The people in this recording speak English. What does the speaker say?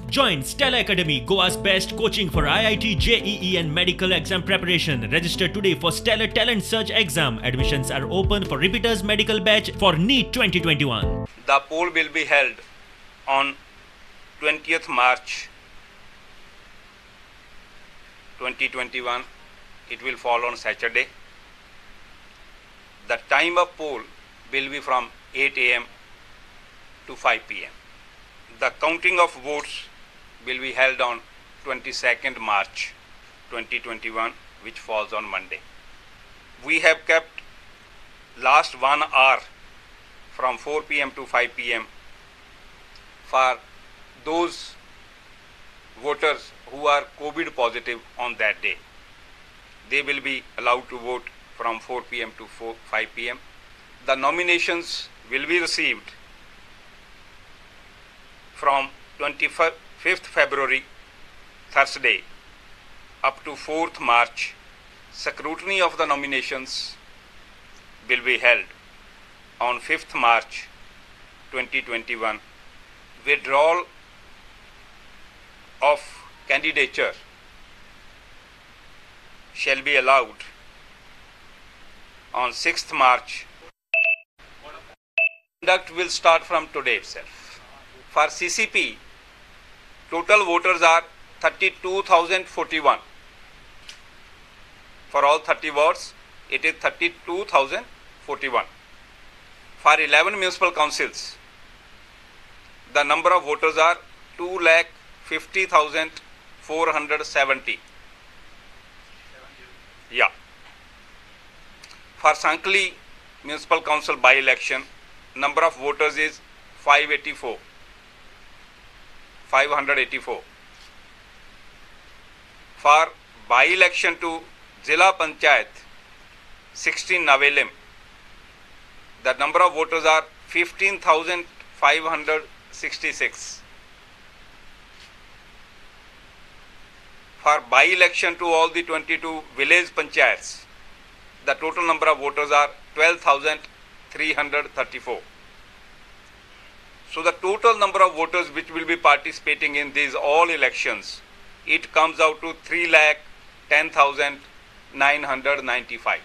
Join Stella Academy, Goa's best coaching for IIT, JEE and medical exam preparation. Register today for Stellar Talent Search exam. Admissions are open for repeaters medical batch for NEET 2021. The poll will be held on 20th March 2021. It will fall on Saturday. The time of poll will be from 8 a.m. to 5 p.m. The counting of votes will be held on 22nd March 2021, which falls on Monday. We have kept last 1 hour from 4 p.m. to 5 p.m. for those voters who are COVID positive on that day. They will be allowed to vote from 4 p.m. to 5 p.m. The nominations will be received from 25th February, Thursday, up to 4th March. Scrutiny of the nominations will be held on 5th March 2021. Withdrawal of candidature shall be allowed on 6th March. Conduct will start from today itself. For CCP, total voters are 32,041. For all 30 wards, it is 32,041. For 11 municipal councils, the number of voters are 2,50,470. Yeah. For Sankhalim Municipal Council by-election, number of voters is 584. For by-election to Zilla Panchayat 16 Navelim, the number of voters are 15,566. For by-election to all the 22 village panchayats, the total number of voters are 12,334. So the total number of voters which will be participating in these all elections, it comes out to 3,10,995.